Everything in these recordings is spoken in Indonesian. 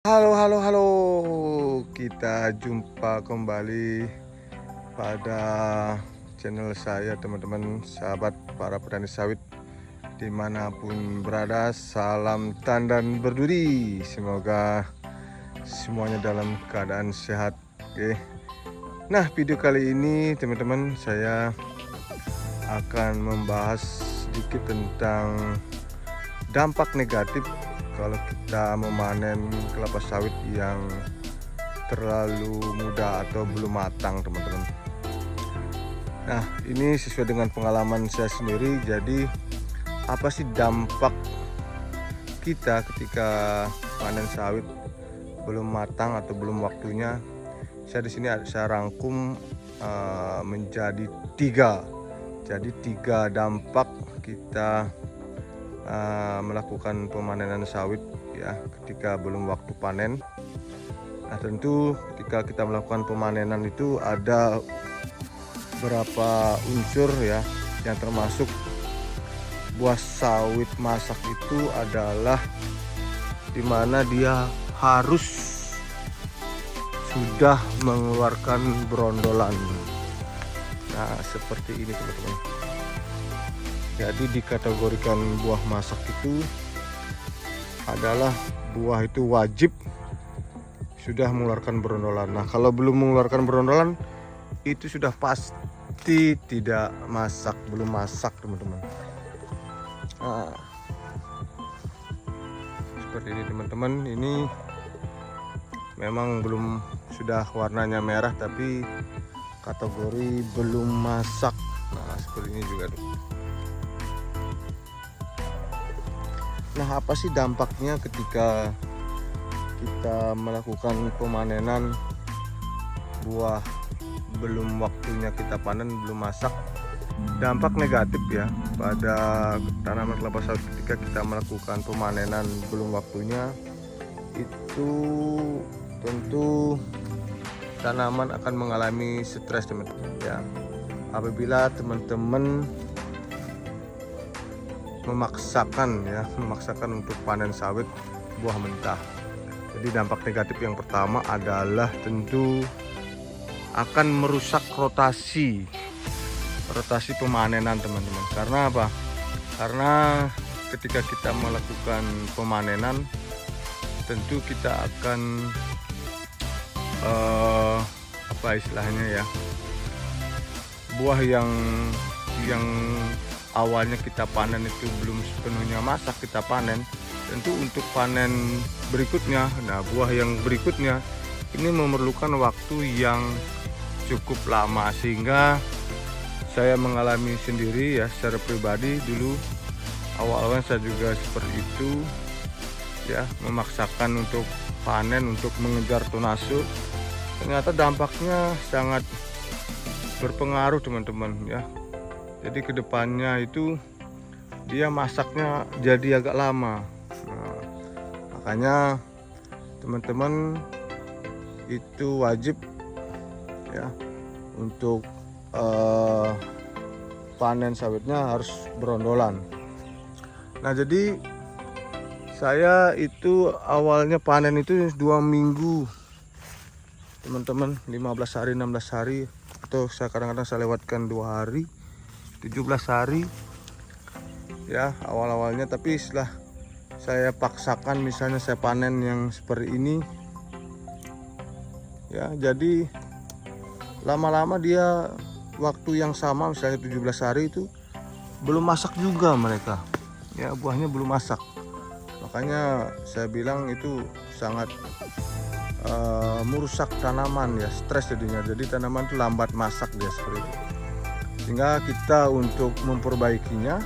Halo halo halo, kita jumpa kembali pada channel saya teman-teman, sahabat para petani sawit dimanapun berada. Salam tandan berduri, semoga semuanya dalam keadaan sehat. Oke, nah video kali ini teman-teman saya akan membahas sedikit tentang dampak negatif kalau kita memanen kelapa sawit yang terlalu muda atau belum matang, teman-teman. Nah, ini sesuai dengan pengalaman saya sendiri. Jadi, apa sih dampak kita ketika panen sawit belum matang atau belum waktunya? Saya di sini saya rangkum menjadi tiga. Jadi tiga dampak kita melakukan pemanenan sawit ya ketika belum waktu panen. Nah, tentu ketika kita melakukan pemanenan itu ada beberapa unsur ya, yang termasuk buah sawit masak itu adalah dimana dia harus sudah mengeluarkan brondolan. Nah, seperti ini teman-teman. Jadi dikategorikan buah masak itu adalah buah itu wajib sudah mengeluarkan brondolan. Nah, kalau belum mengeluarkan brondolan itu sudah pasti tidak masak, belum masak teman-teman. Nah, seperti ini teman-teman. Ini memang belum, sudah warnanya merah tapi kategori belum masak. Nah, seperti ini juga tuh. Nah, apa sih dampaknya ketika kita melakukan pemanenan buah belum waktunya kita panen, belum masak? Dampak negatif ya pada tanaman kelapa sawit ketika kita melakukan pemanenan belum waktunya itu tentu tanaman akan mengalami stres, teman-teman ya. Apabila teman-teman memaksakan untuk panen sawit buah mentah. Jadi dampak negatif yang pertama adalah tentu akan merusak rotasi pemanenan, teman-teman. Karena apa? Karena ketika kita melakukan pemanenan tentu kita akan apa istilahnya ya, buah yang awalnya kita panen itu belum sepenuhnya masak, kita panen tentu untuk panen berikutnya. Nah, buah yang berikutnya ini memerlukan waktu yang cukup lama, sehingga saya mengalami sendiri ya secara pribadi. Dulu awal-awal saya juga seperti itu ya, memaksakan untuk panen, untuk mengejar tonase. Ternyata dampaknya sangat berpengaruh, teman-teman ya. Jadi kedepannya itu dia masaknya jadi agak lama. Nah, makanya teman-teman itu wajib ya untuk panen sawitnya harus berondolan. Nah, jadi saya itu awalnya panen itu 2 minggu teman-teman, 15 hari 16 hari, atau saya kadang-kadang saya lewatkan 2 hari, 17 hari ya awal-awalnya. Tapi setelah saya paksakan, misalnya saya panen yang seperti ini ya, jadi lama-lama dia waktu yang sama, misalnya 17 hari itu belum masak juga mereka ya, buahnya belum masak. Makanya saya bilang itu sangat merusak tanaman ya, stres jadinya. Jadi tanaman itu lambat masak dia seperti itu. Sehingga kita untuk memperbaikinya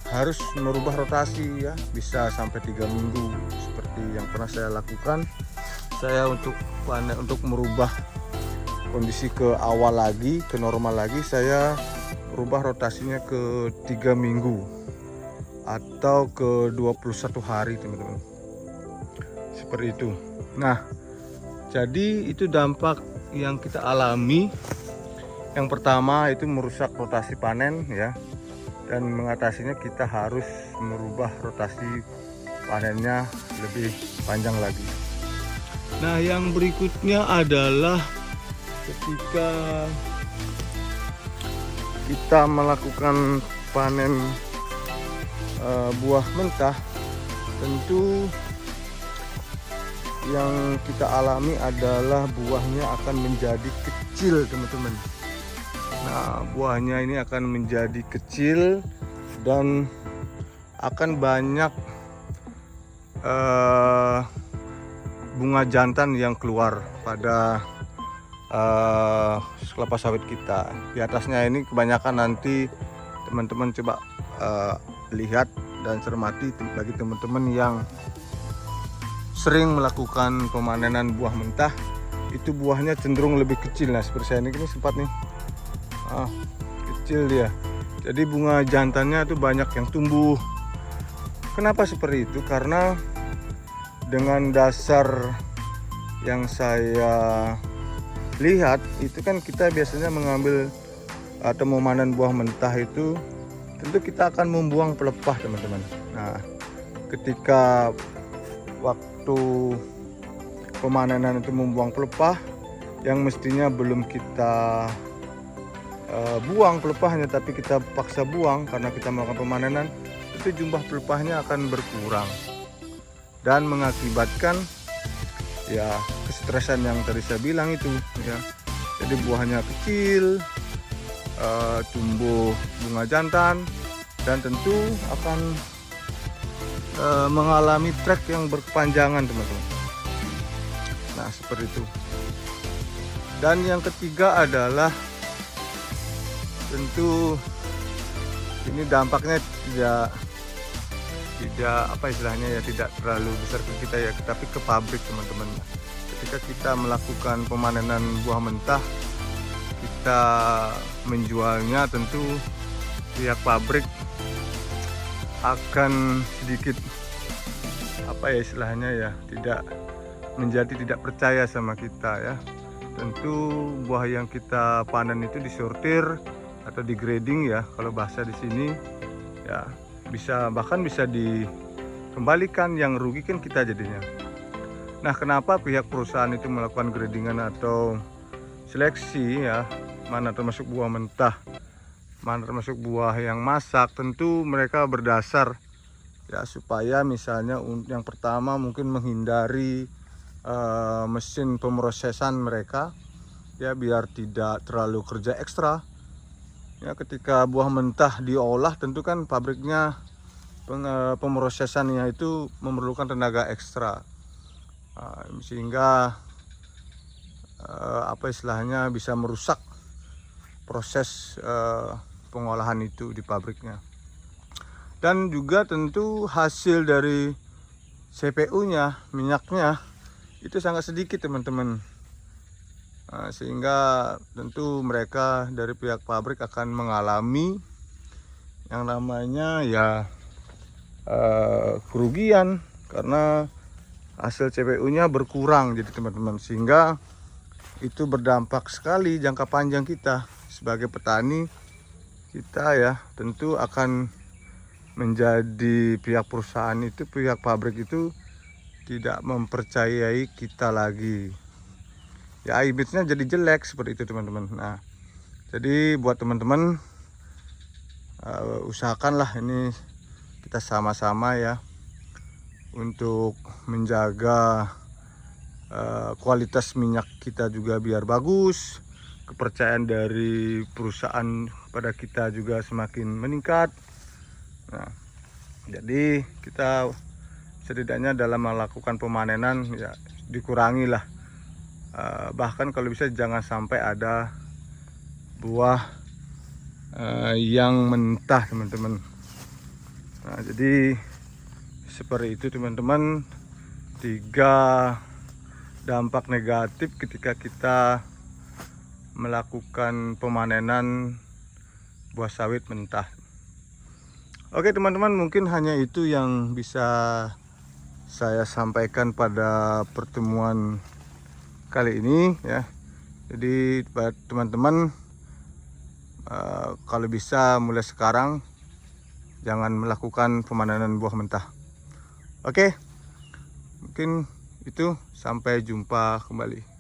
harus merubah rotasi ya, bisa sampai 3 minggu seperti yang pernah saya lakukan. Saya untuk merubah kondisi ke awal lagi, ke normal lagi, saya merubah rotasinya ke 3 minggu atau ke 21 hari, teman-teman. Seperti itu. Nah, jadi itu dampak yang kita alami. Yang pertama itu merusak rotasi panen ya, dan mengatasinya kita harus merubah rotasi panennya lebih panjang lagi. Nah, yang berikutnya adalah ketika kita melakukan panen buah mentah, tentu yang kita alami adalah buahnya akan menjadi kecil, teman-teman. Nah, buahnya ini akan menjadi kecil dan akan banyak bunga jantan yang keluar pada kelapa sawit kita. Di atasnya ini kebanyakan nanti teman-teman coba lihat dan cermati bagi teman-teman yang sering melakukan pemanenan buah mentah, itu buahnya cenderung lebih kecil. Nah, seperti saya ini sempat nih kecil dia, jadi bunga jantannya itu banyak yang tumbuh. Kenapa seperti itu? Karena dengan dasar yang saya lihat itu kan kita biasanya mengambil atau memanen buah mentah itu tentu kita akan membuang pelepah, teman-teman. Nah, ketika waktu pemanenan itu membuang pelepah yang mestinya belum kita buang pelepahnya, tapi kita paksa buang karena kita melakukan pemanenan, itu jumlah pelepahnya akan berkurang dan mengakibatkan ya kesetresan yang tadi saya bilang itu ya. Jadi buahnya kecil, tumbuh bunga jantan, dan tentu akan mengalami trek yang berkepanjangan, teman-teman. Nah, seperti itu. Dan yang ketiga adalah tentu ini dampaknya tidak apa istilahnya ya, tidak terlalu besar ke kita ya, tapi ke pabrik, teman-teman. Ketika kita melakukan pemanenan buah mentah, kita menjualnya, tentu pihak pabrik akan sedikit apa ya istilahnya ya, tidak percaya sama kita ya. Tentu buah yang kita panen itu disortir atau di grading ya, kalau bahasa di sini ya, bahkan bisa dikembalikan, yang rugi kan kita jadinya. Nah, kenapa pihak perusahaan itu melakukan gradingan atau seleksi ya, mana termasuk buah mentah, mana termasuk buah yang masak? Tentu mereka berdasar ya, supaya misalnya yang pertama mungkin menghindari mesin pemrosesan mereka ya, biar tidak terlalu kerja ekstra ya. Ketika buah mentah diolah, tentu kan pabriknya pemrosesannya itu memerlukan tenaga ekstra, sehingga apa istilahnya bisa merusak proses pengolahan itu di pabriknya. Dan juga tentu hasil dari CPU-nya, minyaknya itu sangat sedikit, teman-teman. Sehingga tentu mereka dari pihak pabrik akan mengalami yang namanya ya kerugian karena hasil CPU-nya berkurang, jadi teman-teman, sehingga itu berdampak sekali jangka panjang kita sebagai petani kita ya. Tentu akan menjadi pihak perusahaan itu, pihak pabrik itu tidak mempercayai kita lagi ya, image-nya jadi jelek seperti itu, teman-teman. Nah, jadi buat teman-teman usahakanlah ini kita sama-sama ya untuk menjaga kualitas minyak kita juga biar bagus, kepercayaan dari perusahaan pada kita juga semakin meningkat. Nah, jadi kita setidaknya dalam melakukan pemanenan ya dikurangilah, bahkan kalau bisa jangan sampai ada buah yang mentah, teman-teman. Nah, jadi seperti itu, teman-teman, 3 dampak negatif ketika kita melakukan pemanenan buah sawit mentah. Oke, teman-teman, mungkin hanya itu yang bisa saya sampaikan pada pertemuan kali ini ya. Jadi buat teman-teman, kalau bisa mulai sekarang jangan melakukan pemanenan buah mentah. Oke, mungkin itu, sampai jumpa kembali.